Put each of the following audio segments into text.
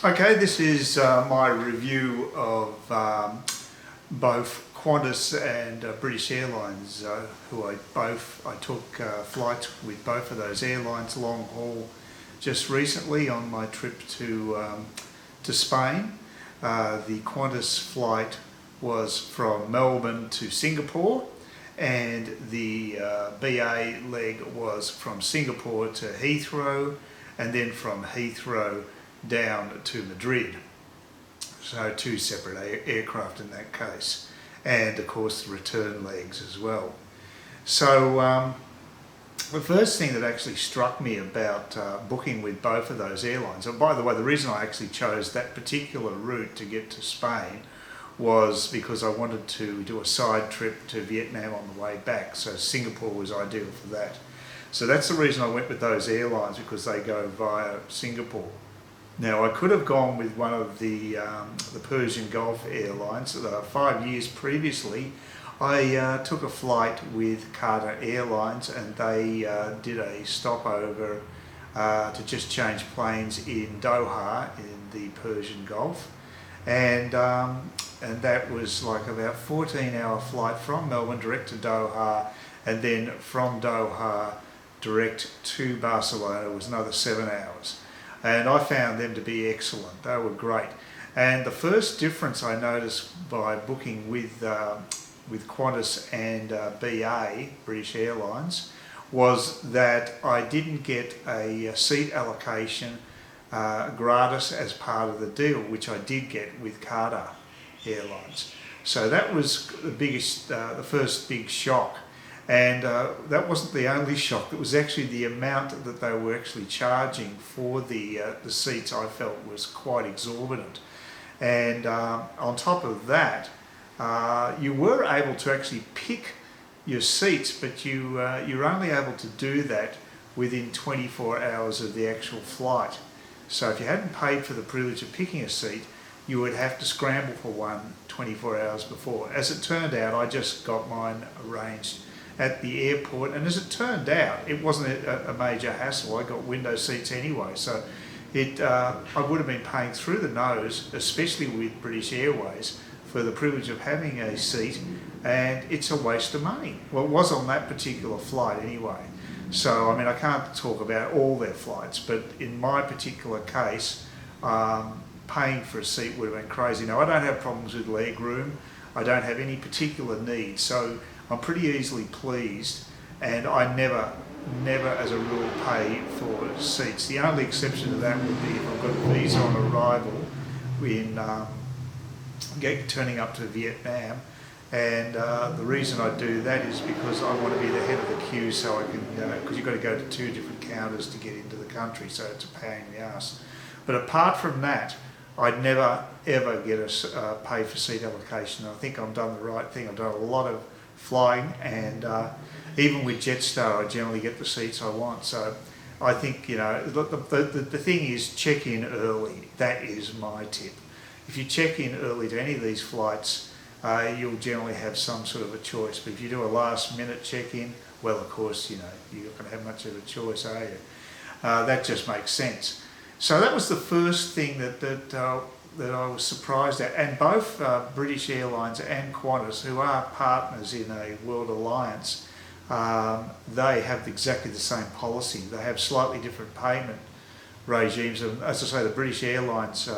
Okay, this is my review of both Qantas and British Airlines, I took flights with both of those airlines long haul just recently on my trip to Spain. The Qantas flight was from Melbourne to Singapore, and the BA leg was from Singapore to Heathrow, and then from Heathrow down to Madrid. So two separate aircraft in that case, and of course the return legs as well. So the first thing that actually struck me about booking with both of those airlines, and by the way, the reason I actually chose that particular route to get to Spain was because I wanted to do a side trip to Vietnam on the way back, so Singapore was ideal for that. So that's the reason I went with those airlines, because they go via Singapore. Now, I could have gone with one of the Persian Gulf airlines. 5 years previously, I took a flight with Qatar Airlines, and they did a stopover to just change planes in Doha in the Persian Gulf, and that was like about 14-hour flight from Melbourne direct to Doha, and then from Doha direct to Barcelona was another 7 hours. And I found them to be excellent. They were great. And the first difference I noticed by booking with Qantas and BA, British Airlines, was that I didn't get a seat allocation gratis as part of the deal, which I did get with Qatar Airlines. So that was the first big shock. And that wasn't the only shock. It was actually the amount that they were actually charging for the seats. I felt was quite exorbitant. And on top of that, you were able to actually pick your seats, but you're only able to do that within 24 hours of the actual flight. So if you hadn't paid for the privilege of picking a seat, you would have to scramble for one 24 hours before. As it turned out, I just got mine arranged at the airport, and as it turned out, it wasn't a major hassle. I got window seats anyway, so I would have been paying through the nose, especially with British Airways, for the privilege of having a seat, and it's a waste of money. Well, it was on that particular flight anyway. So, I mean, I can't talk about all their flights, but in my particular case, paying for a seat would have been crazy. Now, I don't have problems with leg room. I don't have any particular needs, so I'm pretty easily pleased, and I never as a rule pay for seats. The only exception to that would be if I've got a visa on arrival in turning up to Vietnam, and the reason I do that is because I want to be the head of the queue, so I can, because you've got to go to 2 different counters to get into the country, so it's a pain in the ass. But apart from that, I'd never ever get a pay for seat allocation. I think I've done the right thing. I've done a lot of flying, and even with Jetstar, I generally get the seats I want. So I think, the thing is, check in early. That is my tip. If you check in early to any of these flights, you'll generally have some sort of a choice. But if you do a last minute check-in, well, of course, you're not going to have much of a choice, are you? That just makes sense. So that was the first thing that I was surprised at. And both British Airlines and Qantas, who are partners in a world alliance, they have exactly the same policy. They have slightly different payment regimes. And as I say, the British Airlines,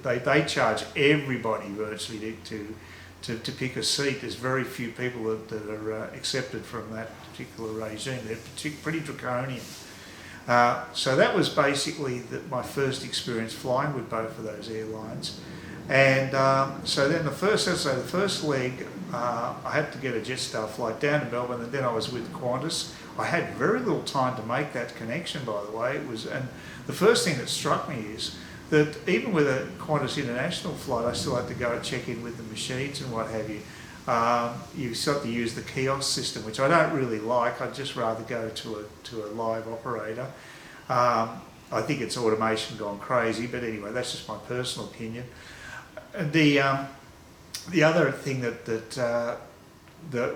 they charge everybody virtually to pick a seat. There's very few people that are accepted from that particular regime. They're pretty draconian. So that was basically my first experience flying with both of those airlines. And so then the first leg, I had to get a Jetstar flight down to Melbourne, and then I was with Qantas. I had very little time to make that connection, by the way. And the first thing that struck me is that even with a Qantas international flight, I still had to go and check in with the machines and what have you. You still have to use the kiosk system, which I don't really like. I'd just rather go to a live operator. I think it's automation gone crazy, but anyway, that's just my personal opinion. And the other thing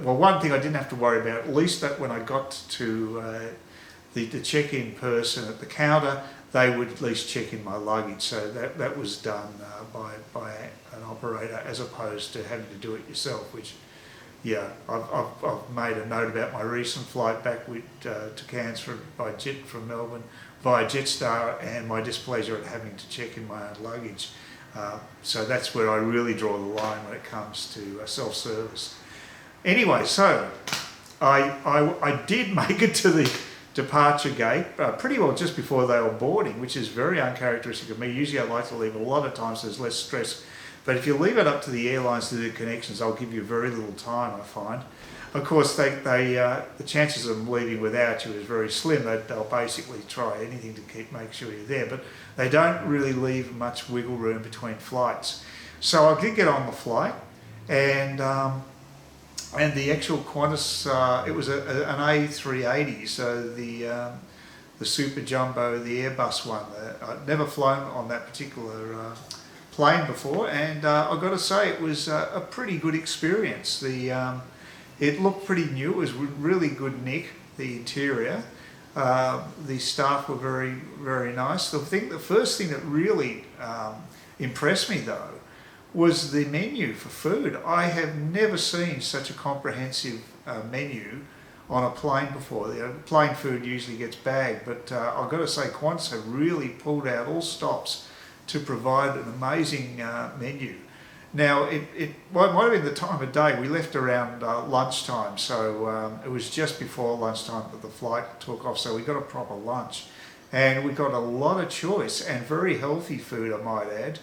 one thing I didn't have to worry about, at least that when I got to the check-in person at the counter, they would at least check in my luggage. So that was done by an operator as opposed to having to do it yourself, which, yeah, I've made a note about my recent flight back to Cairns by jet from Melbourne via Jetstar, and my displeasure at having to check in my own luggage. So that's where I really draw the line when it comes to self-service. Anyway, so I did make it to the departure gate pretty well just before they were boarding, which is very uncharacteristic of me. Usually I like to leave a lot of time so there's less stress. But if you leave it up to the airlines to do connections, they'll give you very little time, I find. Of course, the chances of them leaving without you is very slim. They'll basically try anything to make sure you're there, but they don't really leave much wiggle room between flights. So I did get on the flight, and the actual Qantas, it was an A380, so the Super Jumbo, the Airbus one. I'd never flown on that particular plane before, and I've got to say it was a pretty good experience. It looked pretty new. It was really good nick, the interior. The staff were very, very nice. The first thing that really impressed me though was the menu for food. I have never seen such a comprehensive menu on a plane before. Plane food usually gets bagged, but I've got to say Qantas have really pulled out all stops to provide an amazing menu. Now, it might have been the time of day. We left around lunchtime, so it was just before lunchtime that the flight took off, so we got a proper lunch. And we got a lot of choice and very healthy food, I might add.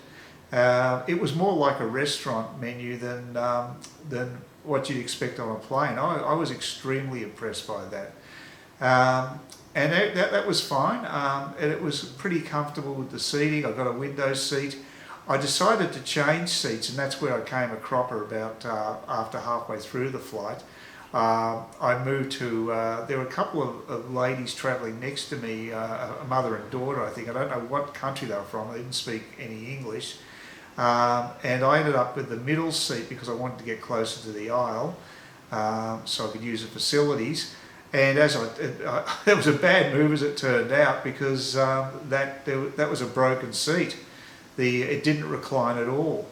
It was more like a restaurant menu than what you'd expect on a plane. I was extremely impressed by that. And that was fine, and it was pretty comfortable with the seating. I got a window seat. I decided to change seats, and that's where I came a cropper about after halfway through the flight. I moved to, there were a couple of ladies travelling next to me, a mother and daughter, I think. I don't know what country they were from. They didn't speak any English. And I ended up with the middle seat because I wanted to get closer to the aisle so I could use the facilities. And that was a bad move as it turned out, because that was a broken seat. It didn't recline at all,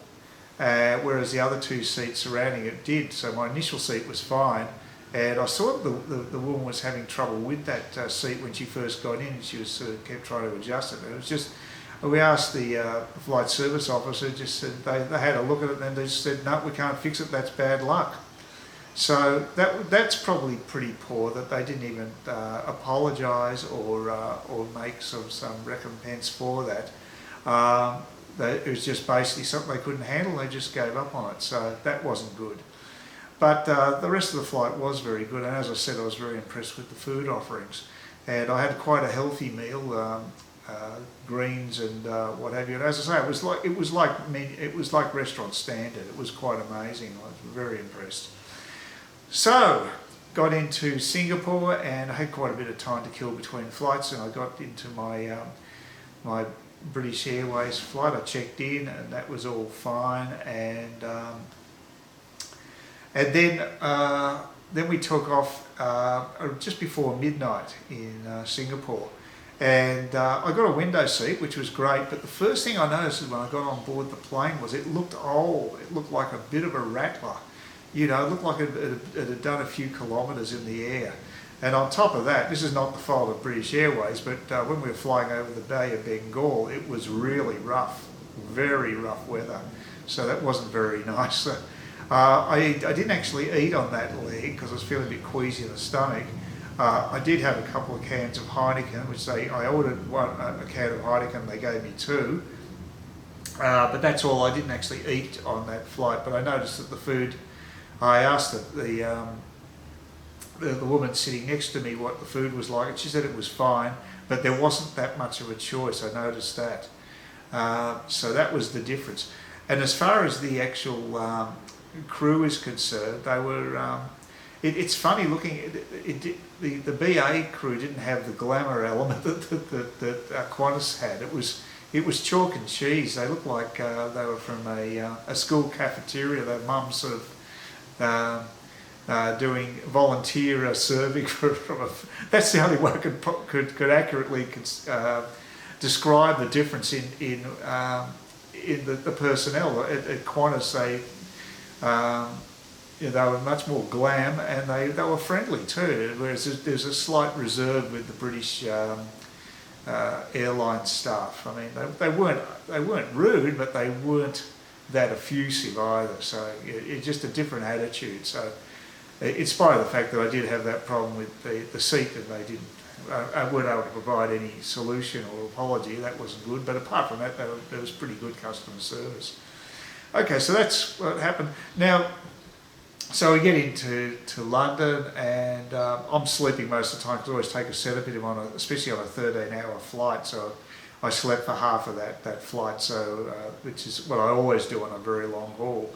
whereas the other two seats surrounding it did. So my initial seat was fine, and I saw the woman was having trouble with that seat when she first got in. She was sort of kept trying to adjust it. And it was just, we asked the flight service officer, just said they had a look at it, and they just said, no, we can't fix it, that's bad luck. So that's probably pretty poor that they didn't even apologise or make some recompense for that. It was just basically something they couldn't handle. They just gave up on it, so that wasn't good. But the rest of the flight was very good, and as I said, I was very impressed with the food offerings. And I had quite a healthy meal, greens and what have you. And as I say, it was like restaurant standard. It was quite amazing. I was very impressed. So, got into Singapore, and I had quite a bit of time to kill between flights, and I got into my my British Airways flight. I checked in, and that was all fine, and then we took off just before midnight in Singapore, and I got a window seat, which was great. But the first thing I noticed when I got on board the plane was it looked old. It looked like a bit of a rattler. You know, it looked like it had done a few kilometres in the air. And on top of that, this is not the fault of British Airways, but when we were flying over the Bay of Bengal, it was really rough, very rough weather. So that wasn't very nice. I didn't actually eat on that leg because I was feeling a bit queasy in the stomach. I did have a couple of cans of Heineken, which I ordered a can of Heineken, they gave me two. But that's all. I didn't actually eat on that flight, but I noticed that the food, I asked the woman sitting next to me what the food was like, and she said it was fine, but there wasn't that much of a choice. I noticed that. So that was the difference. And as far as the actual crew is concerned, they were. It's funny looking. The BA crew didn't have the glamour element that Qantas had. It was chalk and cheese. They looked like they were from a school cafeteria. Their mum sort of doing volunteer serving that's the only way I could accurately describe the difference in the personnel. At Qantas, they were much more glam, and they were friendly too, whereas there's a slight reserve with the British airline staff. I mean, they weren't rude, but they weren't that effusive either, so it's just a different attitude. So in spite of the fact that I did have that problem with the seat, that they weren't able to provide any solution or apology, that wasn't good, but apart from that, there was pretty good customer service. Okay, so that's what happened. Now, so we get into London, and I'm sleeping most of the time because I always take a sedative especially on a 13-hour flight, so I slept for half of that flight, so which is what I always do on a very long haul.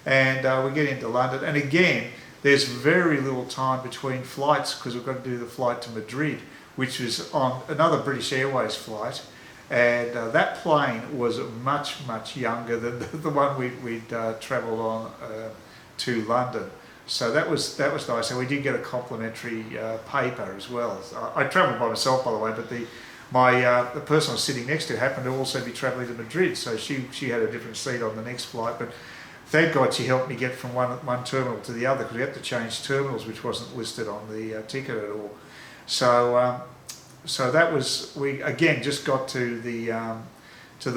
And we get into London, and again, there's very little time between flights because we've got to do the flight to Madrid, which was on another British Airways flight, and that plane was much, much younger than the one we'd travelled on to London. So that was nice, and we did get a complimentary paper as well. I travelled by myself, by the way, but the person I was sitting next to happened to also be travelling to Madrid, so she had a different seat on the next flight. But thank God she helped me get from one terminal to the other, because we had to change terminals, which wasn't listed on the ticket at all. So that was, we again just got to the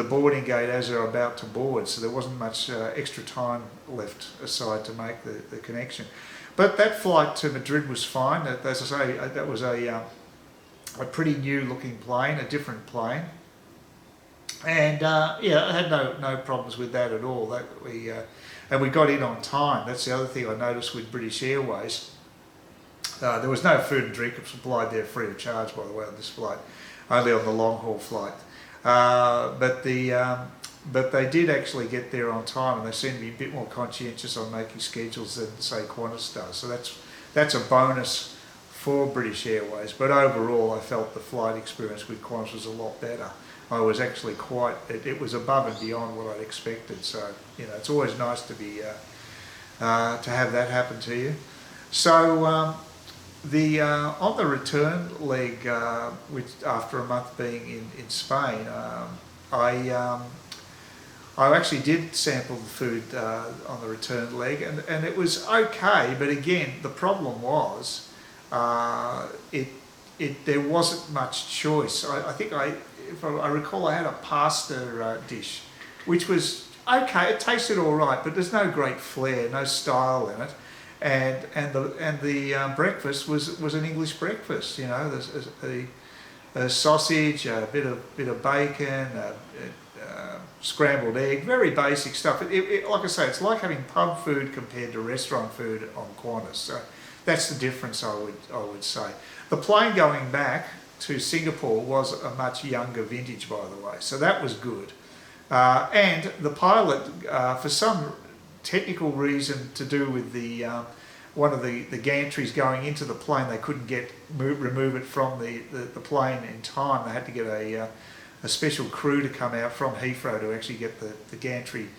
boarding gate as they were about to board, so there wasn't much extra time left aside to make the connection. But that flight to Madrid was fine. As I say, that was a pretty new looking plane, a different plane, and yeah, I had no problems with that at all. And we got in on time. That's the other thing I noticed with British Airways. There was no food and drink supplied there free of charge, by the way, on this flight, only on the long haul flight. But they did actually get there on time, and they seem to be a bit more conscientious on making schedules than, say, Qantas does. So that's a bonus for British Airways. But overall, I felt the flight experience with Qantas was a lot better. I was actually it was above and beyond what I'd expected. So, you know, it's always nice to be to have that happen to you. So on the return leg, which after a month being in Spain, I actually did sample the food on the return leg, and it was okay. But again, the problem was there wasn't much choice. I think if I recall, I had a pasta dish, which was okay. It tasted all right, but there's no great flair, no style in it. And the breakfast was an English breakfast. You know, there's a sausage, a bit of bacon, scrambled egg, very basic stuff. Like I say, it's like having pub food compared to restaurant food on Qantas. So that's the difference, I would say. The plane going back to Singapore was a much younger vintage, by the way, so that was good. And the pilot, for some technical reason to do with one of the gantries going into the plane, they couldn't remove it from the plane in time. They had to get a special crew to come out from Heathrow to actually get the gantry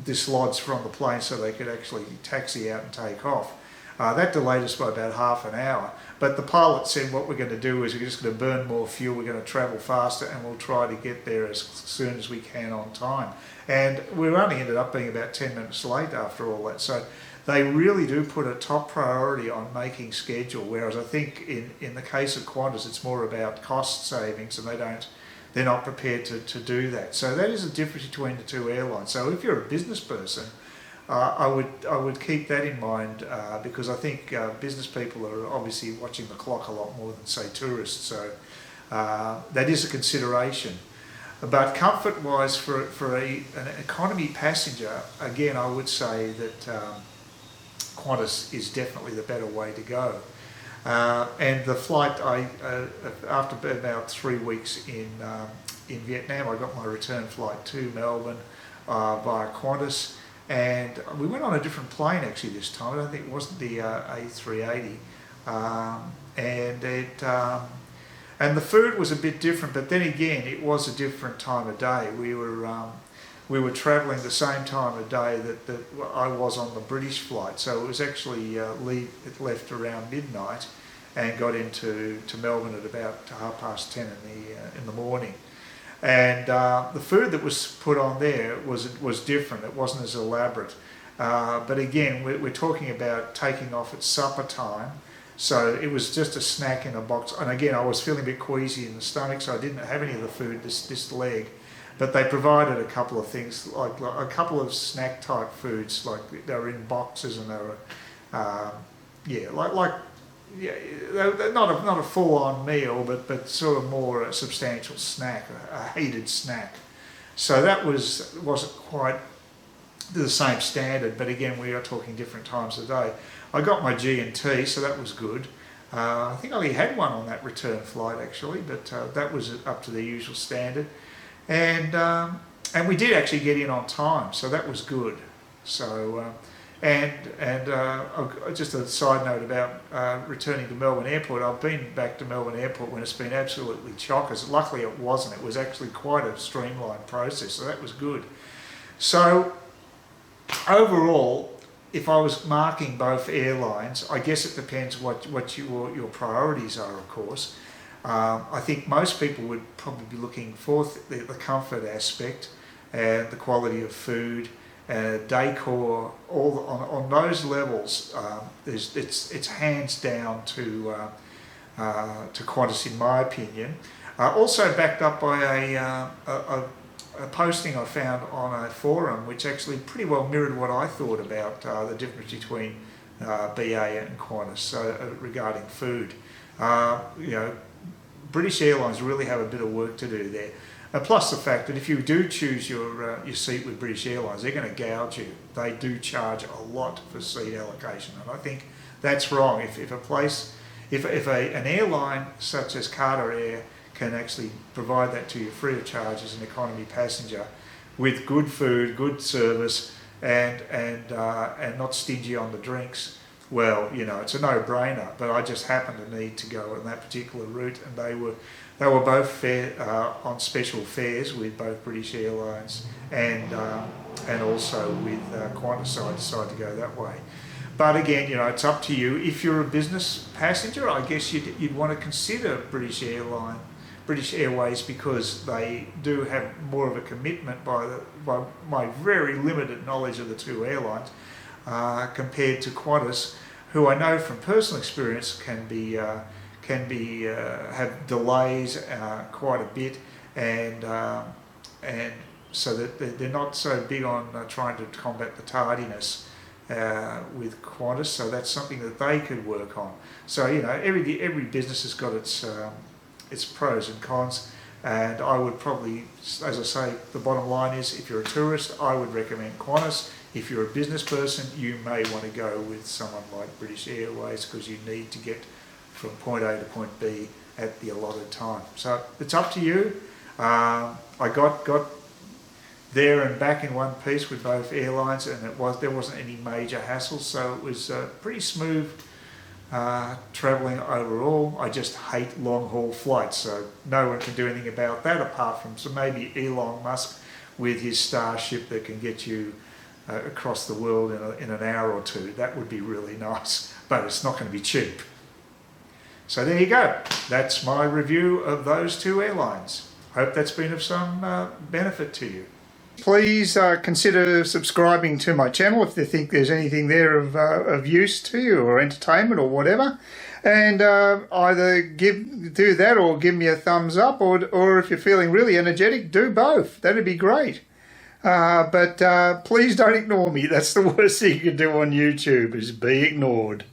dislodged from the plane so they could actually taxi out and take off. That delayed us by about half an hour, but the pilot said what we're going to do is we're just going to burn more fuel, we're going to travel faster, and we'll try to get there as soon as we can on time. And we only ended up being about 10 minutes late after all that. So they really do put a top priority on making schedule, whereas I think in the case of Qantas, it's more about cost savings, and they're not prepared to do that. So that is a difference between the two airlines. So if you're a business person, I would keep that in mind, because I think business people are obviously watching the clock a lot more than, say, tourists. So that is a consideration. But comfort-wise, for an economy passenger, again, I would say that Qantas is definitely the better way to go. And the flight, after about 3 weeks in Vietnam, I got my return flight to Melbourne via Qantas. And we went on a different plane actually this time. I don't think it wasn't the A380, and the food was a bit different. But then again, it was a different time of day. We were we were travelling the same time of day that I was on the British flight. So it was actually it left around midnight and got into Melbourne at about 10:30 in the morning. And the food that was put on there was different. It wasn't as elaborate. But again, we're talking about taking off at supper time. So it was just a snack in a box. And again, I was feeling a bit queasy in the stomach, so I didn't have any of the food this leg. But they provided a couple of things, like a couple of snack type foods, like they were in boxes, and they were, they're not a full on meal, but sort of more a substantial snack, a heated snack. So that wasn't quite the same standard, but again, we are talking different times of day. I got my G&T, so that was good. I think I only had one on that return flight actually, but that was up to the usual standard. And we did actually get in on time, so that was good. So just a side note about returning to Melbourne Airport. I've been back to Melbourne Airport when it's been absolutely chockers. Luckily it wasn't. It was actually quite a streamlined process, so that was good. So overall, if I was marking both airlines, I guess it depends what your priorities are, of course. I think most people would probably be looking for the comfort aspect and the quality of food, decor, all on those levels. It's hands down to Qantas, in my opinion. Also backed up by a posting I found on a forum, which actually pretty well mirrored what I thought about the difference between BA and Qantas regarding food. British Airlines really have a bit of work to do there. Plus the fact that if you do choose your seat with British Airlines, they're going to gouge you. They do charge a lot for seat allocation, and I think that's wrong. If an airline such as Qatar Air can actually provide that to you free of charge as an economy passenger, with good food, good service, and not stingy on the drinks, well, it's a no-brainer. But I just happened to need to go on that particular route, and they were both on special fares with both British Airlines and also with Qantas, so I decided to go that way. But again, it's up to you. If you're a business passenger, I guess you'd want to consider British Airways, because they do have more of a commitment by my very limited knowledge of the two airlines, compared to Qantas, who I know from personal experience can have delays quite a bit, and so that they're not so big on trying to combat the tardiness with Qantas. So that's something that they could work on. So every business has got its pros and cons, and I would probably, as I say, the bottom line is, if you're a tourist, I would recommend Qantas. If you're a business person, you may want to go with someone like British Airways, because you need to get from point A to point B at the allotted time. So it's up to you. I got there and back in one piece with both airlines, and there wasn't any major hassles, so it was pretty smooth travelling overall. I just hate long haul flights, so no one can do anything about that, apart from maybe Elon Musk with his Starship that can get you across the world in an hour or two. That would be really nice, but it's not going to be cheap. So there you go. That's my review of those two airlines. Hope that's been of some benefit to you. Please consider subscribing to my channel if you think there's anything there of use to you, or entertainment or whatever. And either do that or give me a thumbs up, or if you're feeling really energetic, do both. That'd be great. But please don't ignore me. That's the worst thing you can do on YouTube, is be ignored.